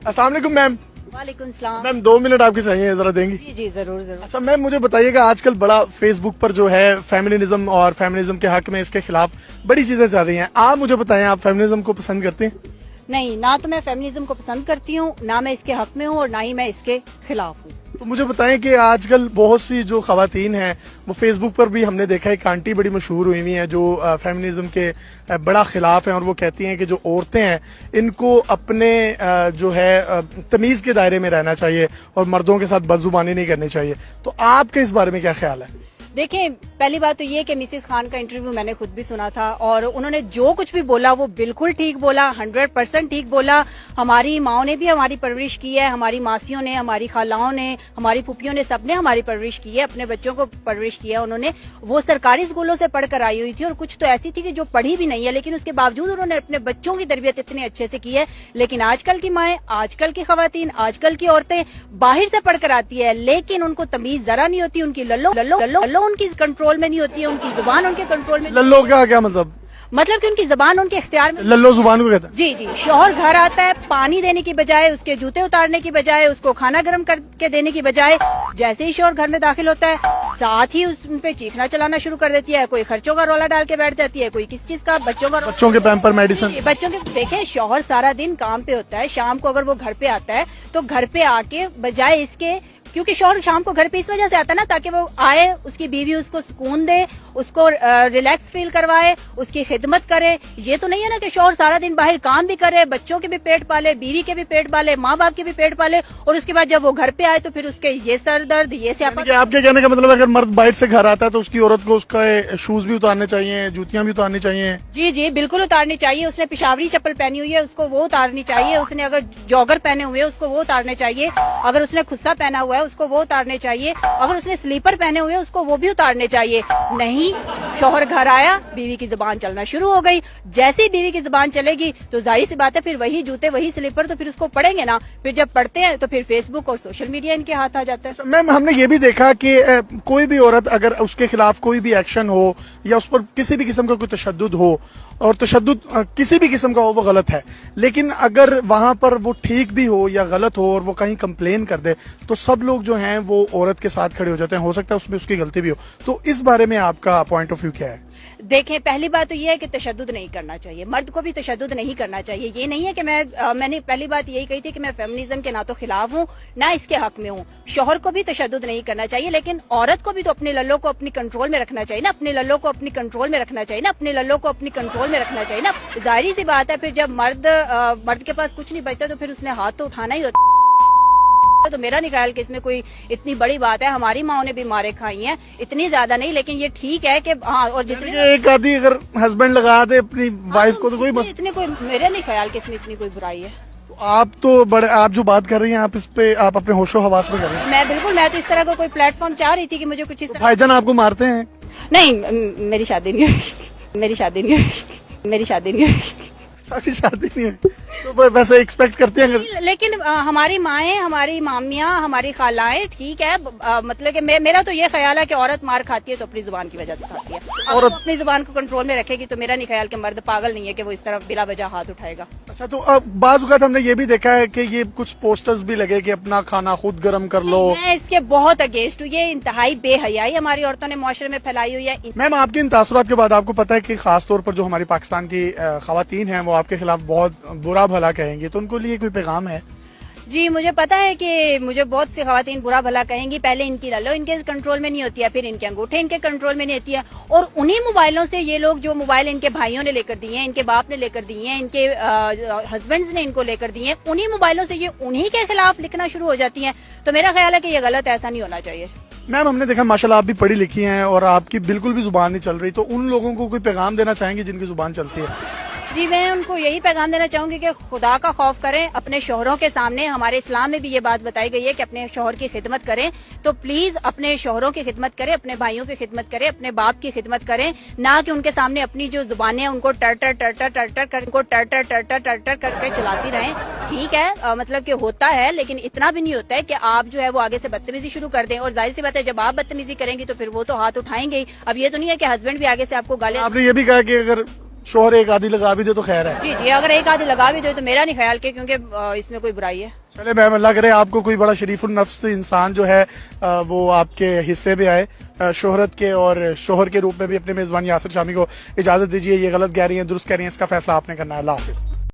अस्सलाम वालेकुम मैम। वालेकुम सलाम। मैम 2 मिनट आपके चाहिए, जरा देंगी? जी जी जरूर जरूर। अच्छा मैम, मुझे बताइएगा, आजकल बड़ा फेसबुक पर जो है फेमिनिज्म और फेमिनिज्म के हक में, इसके खिलाफ बड़ी चीजें चल रही हैं। आप मुझे बताएं, आप फेमिनिज्म को पसंद करते हैं? नहीं, ना तो मैं फेमिनिज्म को पसंद करती हूँ, ना मैं इसके हक में हूँ और ना ही मैं इसके खिलाफ हूँ। तो मुझे बताएं कि आजकल बहुत सी जो खवातीन हैं, वो फेसबुक पर भी हमने देखा है, एक आंटी बड़ी मशहूर हुई हुई हैं जो फेमिनिज्म के बड़ा खिलाफ हैं, और वो कहती हैं कि जो औरतें हैं इनको अपने जो है तमीज के दायरे में रहना चाहिए और मर्दों के साथ बदजुबानी नहीं करनी चाहिए। तो आपके इस बारे में क्या ख्याल है? देखें, पहली बात तो ये कि मिसेस खान का इंटरव्यू मैंने खुद भी सुना था और उन्होंने जो कुछ भी बोला वो बिल्कुल ठीक बोला, 100% ठीक बोला। हमारी माओ ने भी हमारी परवरिश की है, हमारी मासियों ने, हमारी खालाओं ने, हमारी पुपियों ने, सबने हमारी परवरिश की है, अपने बच्चों को परवरिश की है। उन्होंने वो सरकारी स्कूलों से पढ़कर आई हुई थी और कुछ तो ऐसी थी कि जो पढ़ी भी नहीं है, लेकिन उसके बावजूद उन्होंने अपने बच्चों की तरबियत इतने अच्छे से की है। लेकिन आजकल की माएं, आजकल की खवातीन, आजकल की औरतें बाहर से पढ़कर आती है, लेकिन उनको तमीज जरा नहीं होती, उनकी लल्लो लल्लो लल्लो उनकी कंट्रोल में नहीं होती है, उनकी जुबान उनके कंट्रोल में। लल्लो का क्या मतलब? मतलब कि उनकी जुबान उनके इख्तियार में। लल्लो जुबान को कहते हैं? जी जी। शौहर घर आता है, पानी देने की बजाय, उसके जूते उतारने की बजाय, उसको खाना गर्म करके देने की बजाय, जैसे ही शौहर घर में दाखिल होता है साथ ही उन पे चीखना चलाना शुरू कर देती है। कोई खर्चों का रोला डाल के बैठ जाती है, कोई किस चीज का, बच्चों के पैम्पर, मेडिसिन। बच्चों के। देखें, शौहर सारा दिन काम पे होता है, शाम को अगर वो घर पे आता है तो घर पे आके बजाय इसके, क्योंकि शौहर शाम को घर पे इस वजह से आता है ना ताकि वो आए, उसकी बीवी उसको सुकून दे, उसको रिलैक्स फील करवाए, उसकी खिदमत करे। ये तो नहीं है ना कि शौहर सारा दिन बाहर काम भी करे, बच्चों के भी पेट पाले, बीवी के भी पेट पाले, माँ बाप के भी पेट पाले, और उसके बाद जब वो घर पे आए तो फिर उसके ये सर दर्द, ये स्यापा। आपके कहने का मतलब, अगर मर्द बाहर से घर आता है तो उसकी औरत को उसका शूज भी उतारने चाहिए, जूतियां भी उतारनी चाहिए? जी जी बिल्कुल उतारनी चाहिए। उसने पिशावरी चप्पल पहनी हुई है उसको वो उतारनी चाहिए, उसने अगर जॉगर पहने हुए उसको वो उतारने चाहिए, अगर उसने खुस्सा पहना हुआ है उसको वो उतारने चाहिए, अगर उसने स्लीपर पहने हुए उसको वो भी उतारने चाहिए। नहीं, शौहर घर आया, बीवी की जुबान चलना शुरू हो गई। जैसे ही बीवी की जुबान चलेगी तो जाहिर सी बात है फिर वही जूते, वही स्लीपर तो फिर उसको पड़ेंगे ना। फिर जब पड़ते हैं तो फिर फेसबुक और सोशल मीडिया इनके हाथ आ जाता है। मैम, हमने ये भी देखा कि कोई भी औरत अगर उसके खिलाफ कोई भी एक्शन हो या उस पर किसी भी किस्म का कोई तशद्दुद हो, और तशद्दुद किसी भी किस्म का हो, वो गलत है, लेकिन अगर वहां पर वो ठीक भी हो या गलत हो और वो कहीं कंप्लेन कर दे तो सब लोग जो हैं वो औरत के साथ खड़े हो जाते हैं। हो सकता है उसमें उसकी गलती भी हो। तो इस बारे में आपका पॉइंट ऑफ व्यू क्या है? देखें, पहली बात तो ये है कि तशद्दुद नहीं करना चाहिए, मर्द को भी तशद्दुद नहीं करना चाहिए। ये नहीं है कि मैंने पहली बात यही कही थी कि मैं फेमिनिज्म के ना तो खिलाफ हूँ ना इसके हक में हूँ। शौहर को भी तशद्दुद नहीं करना चाहिए, लेकिन औरत को भी तो अपने लल्लों को अपनी कंट्रोल में रखना चाहिए ना, अपने लल्लों को अपनी कंट्रोल में रखना चाहिए ना, अपने लल्लों को अपनी कंट्रोल में रखना चाहिए ना। जाहिर सी बात है फिर जब मर्द के पास कुछ नहीं बचता तो फिर उसने हाथ तो उठाना ही होता। तो मेरा नहीं ख्याल कि इसमें कोई इतनी बड़ी बात है। हमारी माओ ने भी मारे खाई हैं, इतनी ज्यादा नहीं, लेकिन ये ठीक है कि हाँ। और जितने एक आदि अगर हस्बैंड लगा दे अपनी वाइफ को तो कोई बस इतने कोई, मेरा नहीं ख्याल कि इसमें इतनी कोई बुराई है। आप तो बड़े, आप जो बात कर रही हैं आप इस पे आप अपने होशो हवास में कर रही हैं। मैं तो इस तरह का कोई प्लेटफॉर्म चाह रही थी कि मुझे कुछ इस तरह। भाईजान आपको मारते हैं? नहीं, मेरी शादी नहीं हुई, मेरी शादी नहीं हुई, मेरी शादी नहीं हुई। सारी शादी नहीं हुई तो वैसे एक्सपेक्ट करते हैं? लेकिन हमारी माएं, हमारी मामियां, हमारी खालाएं, ठीक है, मतलब कि मेरा तो ये ख्याल है कि औरत मार खाती है तो अपनी जुबान की वजह से खाती है। औरत अपनी जुबान को कंट्रोल में रखेगी तो मेरा नहीं ख्याल कि मर्द पागल नहीं है कि वो इस तरफ बिला वजह हाथ उठाएगा। अच्छा, तो अब बाज़ औक़ात हमने ये भी देखा है कि ये कुछ पोस्टर्स भी लगे कि अपना खाना खुद गर्म कर लो। मैं इसके बहुत अगेंस्ट हूँ। ये इंतहाई बेहयाई हमारी औरतों ने मुआशरे में फैलाई हुई है। मैम, आपके इन तासुरात के बाद आपको पता है कि खास तौर पर जो हमारी पाकिस्तान की खवातीन हैं वो आपके खिलाफ बहुत बुरा भला कहेंगी, तो उनको लिए कोई पैगाम है? जी, मुझे पता है कि मुझे बहुत सी खवातीन बुरा भला कहेंगी। पहले इनकी लल्लो इनके कंट्रोल में नहीं होती है, फिर इनके अंगूठे इनके कंट्रोल में नहीं होती है, और उन्हीं मोबाइलों से ये लोग, जो मोबाइल इनके भाइयों ने लेकर दिए हैं, इनके बाप ने लेकर दिए हैं, इनके हस्बैंड्स ने इनको लेकर दिए हैं, उन्हीं मोबाइलों से ये उन्हीं के खिलाफ लिखना शुरू हो जाती हैं। तो मेरा ख्याल है कि ये गलत, ऐसा नहीं होना चाहिए। मैम, हमने देखा माशाल्लाह आप भी पढ़ी लिखी हैं और आपकी बिल्कुल भी जुबान नहीं चल रही, तो उन लोगों को कोई पैगाम देना चाहेंगे जिनकी जुबान चलती है? जी, मैं उनको यही पैगाम देना चाहूंगी कि खुदा का खौफ करें अपने शौहरों के सामने। हमारे इस्लाम में भी ये बात बताई गई है कि अपने शौहर की खिदमत करें, तो प्लीज अपने शौहरों की खिदमत करें, अपने भाइयों की खिदमत करें, अपने बाप की खिदमत करें, ना कि उनके सामने अपनी जो जुबानें उनको टर टर टर टर टर टर कर उनको टर टर टर टर टर टर करके चलाती रहें। ठीक है, मतलब कि होता है, लेकिन इतना भी नहीं होता है कि आप जो है वो आगे से बदतमीजी शुरू कर दें। और जाहिर सी बात है जब आप बदतमीजी करेंगे तो फिर वो तो हाथ उठाएंगे ही। अब ये तो नहीं है कि हस्बैंड भी आगे से आपको गाली। आपने ये भी कहा कि अगर शोहर एक आधी लगा भी दे तो खैर है. जी जी, अगर एक आधी लगा भी दो तो मेरा नहीं ख्याल के, क्योंकि इसमें कोई बुराई है. चले मैम, लग रहा है आपको कोई बड़ा शरीफुल नफ्स इंसान जो है वो आपके हिस्से में आए, शोहरत के और शोहर के रूप में भी. अपने मेजबान यासिर शामी को इजाजत दीजिए. ये गलत कह रही हैं, दुरुस्त कह रही हैं, इसका फैसला आपने करना है. अल्लाह हाफिज.